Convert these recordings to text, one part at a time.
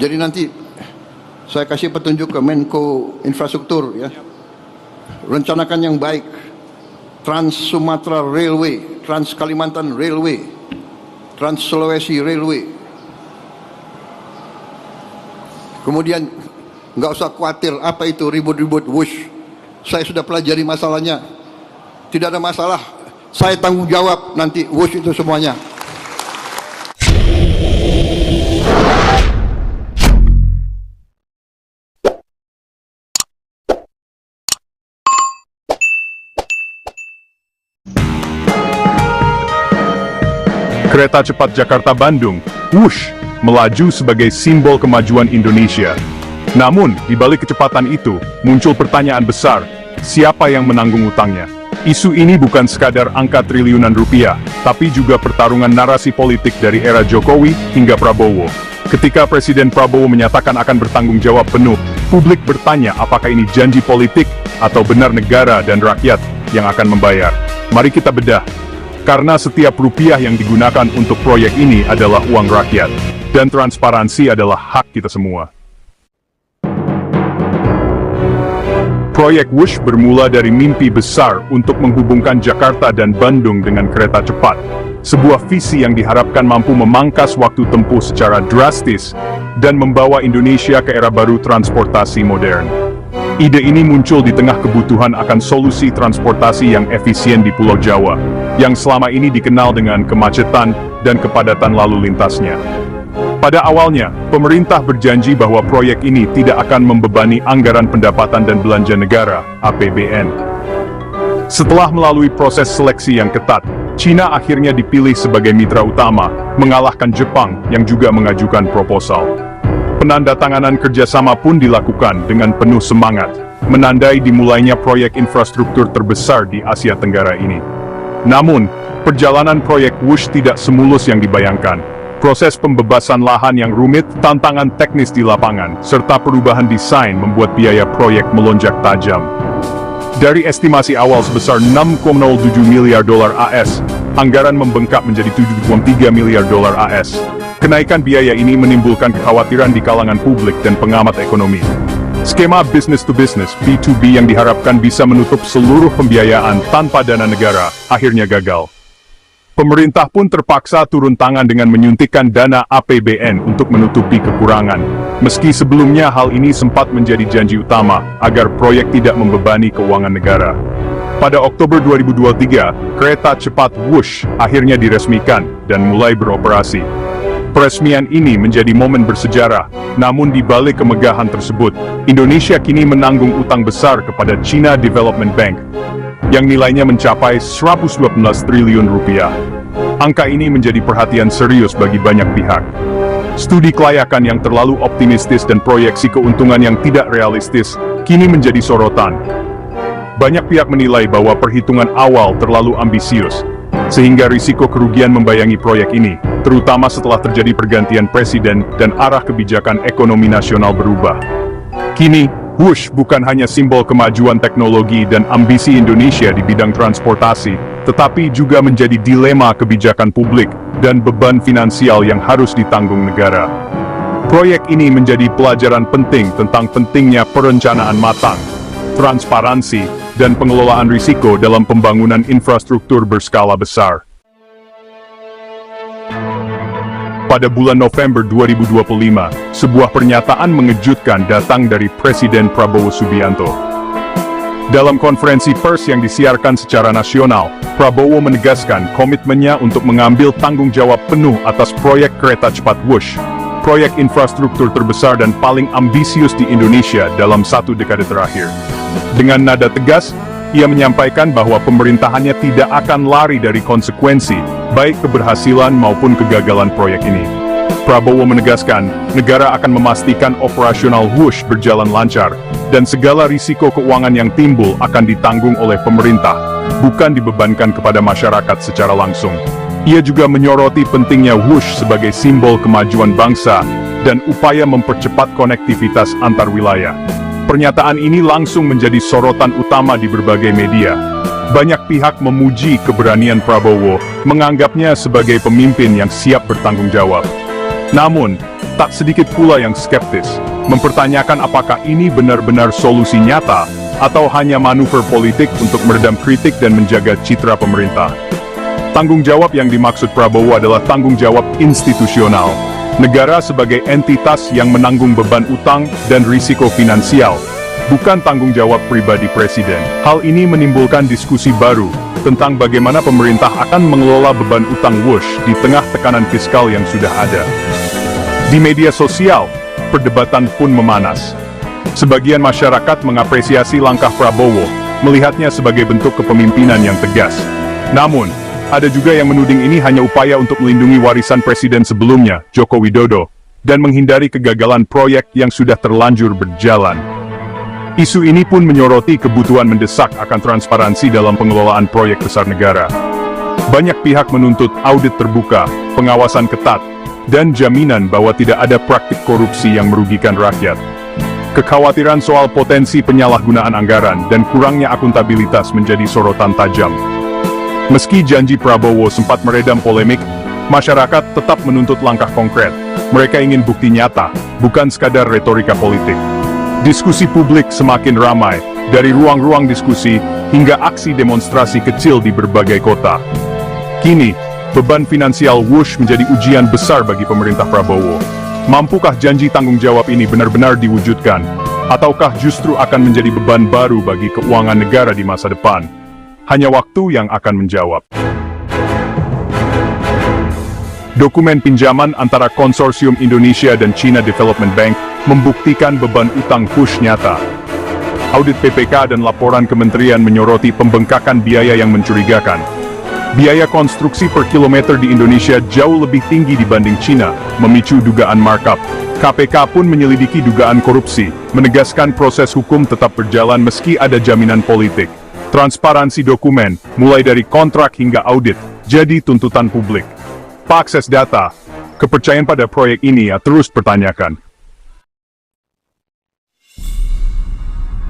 Jadi nanti saya kasih petunjuk ke Menko Infrastruktur ya. Rencanakan yang baik. Trans Sumatera Railway, Trans Kalimantan Railway, Trans Sulawesi Railway. Kemudian nggak usah khawatir apa itu ribut-ribut wush. Saya sudah pelajari masalahnya. Tidak ada masalah. Saya tanggung jawab nanti wush itu semuanya. Kereta cepat Jakarta-Bandung, Wush, melaju sebagai simbol kemajuan Indonesia. Namun, di balik kecepatan itu, muncul pertanyaan besar, siapa yang menanggung utangnya? Isu ini bukan sekadar angka triliunan rupiah, tapi juga pertarungan narasi politik dari era Jokowi hingga Prabowo. Ketika Presiden Prabowo menyatakan akan bertanggung jawab penuh, publik bertanya apakah ini janji politik atau benar negara dan rakyat yang akan membayar. Mari kita bedah. Karena setiap rupiah yang digunakan untuk proyek ini adalah uang rakyat, dan transparansi adalah hak kita semua. Proyek Wush bermula dari mimpi besar untuk menghubungkan Jakarta dan Bandung dengan kereta cepat. Sebuah visi yang diharapkan mampu memangkas waktu tempuh secara drastis dan membawa Indonesia ke era baru transportasi modern. Ide ini muncul di tengah kebutuhan akan solusi transportasi yang efisien di Pulau Jawa, yang selama ini dikenal dengan kemacetan dan kepadatan lalu lintasnya. Pada awalnya, pemerintah berjanji bahwa proyek ini tidak akan membebani anggaran pendapatan dan belanja negara, APBN. Setelah melalui proses seleksi yang ketat, Cina akhirnya dipilih sebagai mitra utama, mengalahkan Jepang yang juga mengajukan proposal. Penandatanganan kerjasama pun dilakukan dengan penuh semangat, menandai dimulainya proyek infrastruktur terbesar di Asia Tenggara ini. Namun, perjalanan proyek Wush tidak semulus yang dibayangkan. Proses pembebasan lahan yang rumit, tantangan teknis di lapangan, serta perubahan desain membuat biaya proyek melonjak tajam. Dari estimasi awal sebesar 6,07 miliar dolar AS, anggaran membengkak menjadi 7,3 miliar dolar AS. Kenaikan biaya ini menimbulkan kekhawatiran di kalangan publik dan pengamat ekonomi. Skema business to business (B2B) yang diharapkan bisa menutup seluruh pembiayaan tanpa dana negara, akhirnya gagal. Pemerintah pun terpaksa turun tangan dengan menyuntikkan dana APBN untuk menutupi kekurangan. Meski sebelumnya hal ini sempat menjadi janji utama agar proyek tidak membebani keuangan negara. Pada Oktober 2023, kereta cepat Wush akhirnya diresmikan dan mulai beroperasi. Peresmian ini menjadi momen bersejarah, namun di balik kemegahan tersebut, Indonesia kini menanggung utang besar kepada China Development Bank, yang nilainya mencapai 112 triliun rupiah. Angka ini menjadi perhatian serius bagi banyak pihak. Studi kelayakan yang terlalu optimistis dan proyeksi keuntungan yang tidak realistis, kini menjadi sorotan. Banyak pihak menilai bahwa perhitungan awal terlalu ambisius, sehingga risiko kerugian membayangi proyek ini, terutama setelah terjadi pergantian presiden dan arah kebijakan ekonomi nasional berubah. Kini, Wush bukan hanya simbol kemajuan teknologi dan ambisi Indonesia di bidang transportasi, tetapi juga menjadi dilema kebijakan publik dan beban finansial yang harus ditanggung negara. Proyek ini menjadi pelajaran penting tentang pentingnya perencanaan matang, transparansi, dan pengelolaan risiko dalam pembangunan infrastruktur berskala besar. Pada bulan November 2025, sebuah pernyataan mengejutkan datang dari Presiden Prabowo Subianto. Dalam konferensi pers yang disiarkan secara nasional, Prabowo menegaskan komitmennya untuk mengambil tanggung jawab penuh atas proyek kereta cepat Wush, proyek infrastruktur terbesar dan paling ambisius di Indonesia dalam satu dekade terakhir. Dengan nada tegas, ia menyampaikan bahwa pemerintahannya tidak akan lari dari konsekuensi, baik keberhasilan maupun kegagalan proyek ini. Prabowo menegaskan, negara akan memastikan operasional Wush berjalan lancar, dan segala risiko keuangan yang timbul akan ditanggung oleh pemerintah, bukan dibebankan kepada masyarakat secara langsung. Ia juga menyoroti pentingnya Wush sebagai simbol kemajuan bangsa, dan upaya mempercepat konektivitas antar wilayah. Pernyataan ini langsung menjadi sorotan utama di berbagai media. Banyak pihak memuji keberanian Prabowo, menganggapnya sebagai pemimpin yang siap bertanggung jawab. Namun, Tak sedikit pula yang skeptis, mempertanyakan apakah ini benar-benar solusi nyata, atau hanya manuver politik untuk meredam kritik dan menjaga citra pemerintah. Tanggung jawab yang dimaksud Prabowo adalah tanggung jawab institusional. Negara sebagai entitas yang menanggung beban utang dan risiko finansial, bukan tanggung jawab pribadi presiden. Hal ini menimbulkan diskusi baru tentang bagaimana pemerintah akan mengelola beban utang WUSH di tengah tekanan fiskal yang sudah ada. Di media sosial, perdebatan pun memanas. Sebagian masyarakat mengapresiasi langkah Prabowo, melihatnya sebagai bentuk kepemimpinan yang tegas. Namun, ada juga yang menuding ini hanya upaya untuk melindungi warisan presiden sebelumnya, Joko Widodo, dan menghindari kegagalan proyek yang sudah terlanjur berjalan. Isu ini pun menyoroti kebutuhan mendesak akan transparansi dalam pengelolaan proyek besar negara. Banyak pihak menuntut audit terbuka, pengawasan ketat, dan jaminan bahwa tidak ada praktik korupsi yang merugikan rakyat. Kekhawatiran soal potensi penyalahgunaan anggaran dan kurangnya akuntabilitas menjadi sorotan tajam. Meski janji Prabowo sempat meredam polemik, masyarakat tetap menuntut langkah konkret. Mereka ingin bukti nyata, bukan sekadar retorika politik. Diskusi publik semakin ramai, dari ruang-ruang diskusi hingga aksi demonstrasi kecil di berbagai kota. Kini, beban finansial WUSH menjadi ujian besar bagi pemerintah Prabowo. Mampukah janji tanggung jawab ini benar-benar diwujudkan? Ataukah justru akan menjadi beban baru bagi keuangan negara di masa depan? Hanya waktu yang akan menjawab. Dokumen pinjaman antara Konsorsium Indonesia dan China Development Bank membuktikan beban utang WUSH nyata. Audit PPK dan laporan kementerian menyoroti pembengkakan biaya yang mencurigakan. Biaya konstruksi per kilometer di Indonesia jauh lebih tinggi dibanding China, memicu dugaan markup. KPK pun menyelidiki dugaan korupsi, menegaskan proses hukum tetap berjalan meski ada jaminan politik. Transparansi dokumen, mulai dari kontrak hingga audit, jadi tuntutan publik. Akses data, kepercayaan pada proyek ini terus dipertanyakan.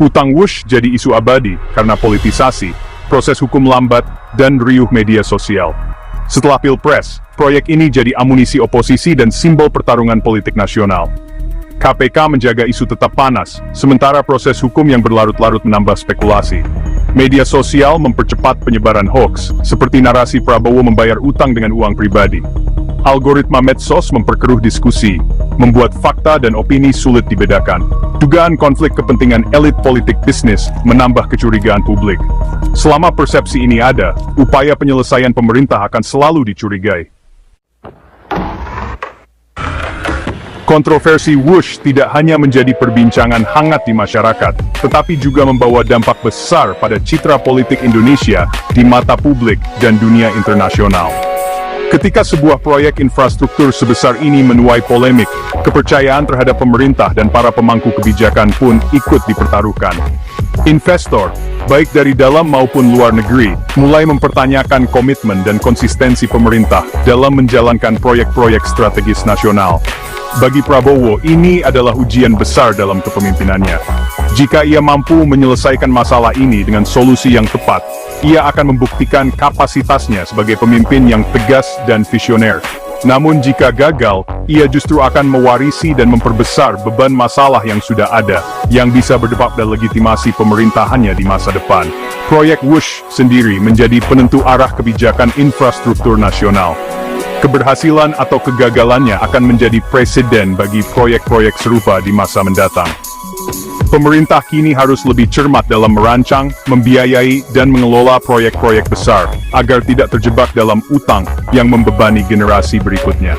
Utang WUSH jadi isu abadi karena politisasi, proses hukum lambat, dan riuh media sosial. Setelah Pilpres, proyek ini jadi amunisi oposisi dan simbol pertarungan politik nasional. KPK menjaga isu tetap panas, sementara proses hukum yang berlarut-larut menambah spekulasi. Media sosial mempercepat penyebaran hoaks, seperti narasi Prabowo membayar utang dengan uang pribadi. Algoritma medsos memperkeruh diskusi, membuat fakta dan opini sulit dibedakan. Dugaan konflik kepentingan elit politik bisnis menambah kecurigaan publik. Selama persepsi ini ada, upaya penyelesaian pemerintah akan selalu dicurigai. Kontroversi WUSH tidak hanya menjadi perbincangan hangat di masyarakat, tetapi juga membawa dampak besar pada citra politik Indonesia di mata publik dan dunia internasional. Ketika sebuah proyek infrastruktur sebesar ini menuai polemik, kepercayaan terhadap pemerintah dan para pemangku kebijakan pun ikut dipertaruhkan. Investor, baik dari dalam maupun luar negeri, mulai mempertanyakan komitmen dan konsistensi pemerintah dalam menjalankan proyek-proyek strategis nasional. Bagi Prabowo, ini adalah ujian besar dalam kepemimpinannya. Jika ia mampu menyelesaikan masalah ini dengan solusi yang tepat, ia akan membuktikan kapasitasnya sebagai pemimpin yang tegas dan visioner. Namun jika gagal, ia justru akan mewarisi dan memperbesar beban masalah yang sudah ada, yang bisa berdampak pada legitimasi pemerintahannya di masa depan. Proyek WUSH sendiri menjadi penentu arah kebijakan infrastruktur nasional. Keberhasilan atau kegagalannya akan menjadi presiden bagi proyek-proyek serupa di masa mendatang. Pemerintah kini harus lebih cermat dalam merancang, membiayai, dan mengelola proyek-proyek besar, agar tidak terjebak dalam utang yang membebani generasi berikutnya.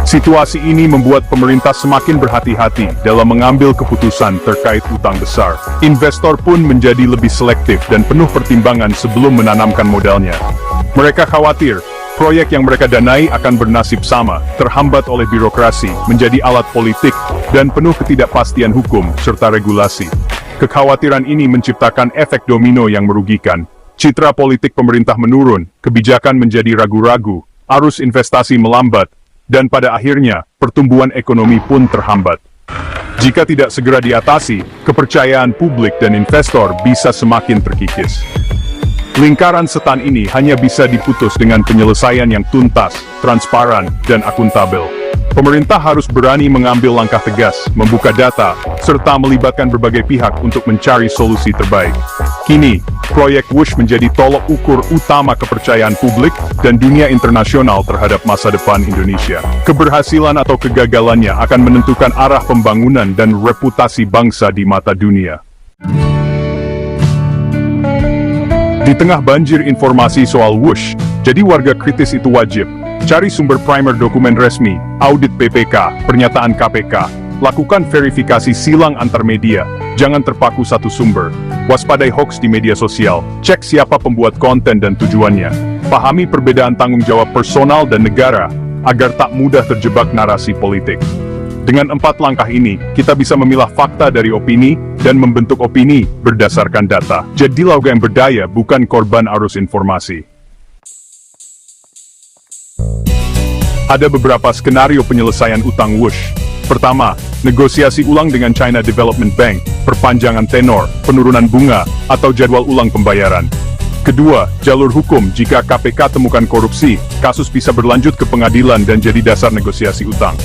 Situasi ini membuat pemerintah semakin berhati-hati dalam mengambil keputusan terkait utang besar. Investor pun menjadi lebih selektif dan penuh pertimbangan sebelum menanamkan modalnya. Mereka khawatir proyek yang mereka danai akan bernasib sama, terhambat oleh birokrasi, menjadi alat politik, dan penuh ketidakpastian hukum serta regulasi. Kekhawatiran ini menciptakan efek domino yang merugikan. Citra politik pemerintah menurun, kebijakan menjadi ragu-ragu, arus investasi melambat, dan pada akhirnya, pertumbuhan ekonomi pun terhambat. Jika tidak segera diatasi, kepercayaan publik dan investor bisa semakin terkikis. Lingkaran setan ini hanya bisa diputus dengan penyelesaian yang tuntas, transparan, dan akuntabel. Pemerintah harus berani mengambil langkah tegas, membuka data, serta melibatkan berbagai pihak untuk mencari solusi terbaik. Kini, proyek WUSH menjadi tolok ukur utama kepercayaan publik dan dunia internasional terhadap masa depan Indonesia. Keberhasilan atau kegagalannya akan menentukan arah pembangunan dan reputasi bangsa di mata dunia. Di tengah banjir informasi soal WUSH, jadi warga kritis itu wajib cari sumber primer dokumen resmi, audit PPK, pernyataan KPK, lakukan verifikasi silang antar media, jangan terpaku satu sumber, waspadai hoax di media sosial, cek siapa pembuat konten dan tujuannya, pahami perbedaan tanggung jawab personal dan negara, agar tak mudah terjebak narasi politik. Dengan 4 langkah ini, kita bisa memilah fakta dari opini, dan membentuk opini berdasarkan data. Jadilah yang berdaya, bukan korban arus informasi. Ada beberapa skenario penyelesaian utang WUSH. Pertama, negosiasi ulang dengan China Development Bank, perpanjangan tenor, penurunan bunga, atau jadwal ulang pembayaran. Kedua, jalur hukum. Jika KPK temukan korupsi, kasus bisa berlanjut ke pengadilan dan jadi dasar negosiasi utang.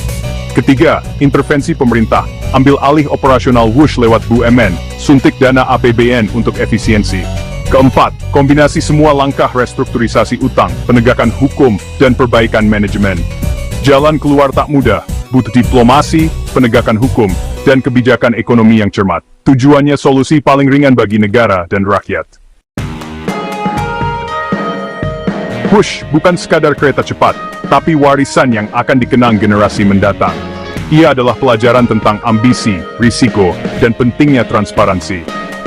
Ketiga, intervensi pemerintah, ambil alih operasional WUSH lewat BUMN, suntik dana APBN untuk efisiensi. Keempat, kombinasi semua langkah restrukturisasi utang, penegakan hukum, dan perbaikan manajemen. Jalan keluar tak mudah, butuh diplomasi, penegakan hukum, dan kebijakan ekonomi yang cermat. Tujuannya solusi paling ringan bagi negara dan rakyat. WUSH bukan sekadar kereta cepat, tapi warisan yang akan dikenang generasi mendatang. Ia adalah pelajaran tentang ambisi, risiko, dan pentingnya transparansi.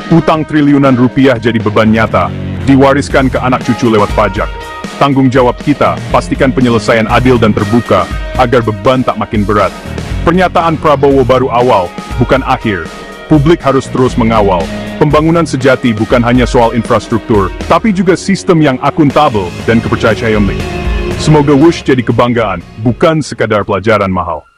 Utang triliunan rupiah jadi beban nyata, diwariskan ke anak cucu lewat pajak. Tanggung jawab kita, pastikan penyelesaian adil dan terbuka, agar beban tak makin berat. Pernyataan Prabowo baru awal, bukan akhir. Publik harus terus mengawal. Pembangunan sejati bukan hanya soal infrastruktur, tapi juga sistem yang akuntabel dan kepercayaan. Semoga WUSH jadi kebanggaan, bukan sekadar pelajaran mahal.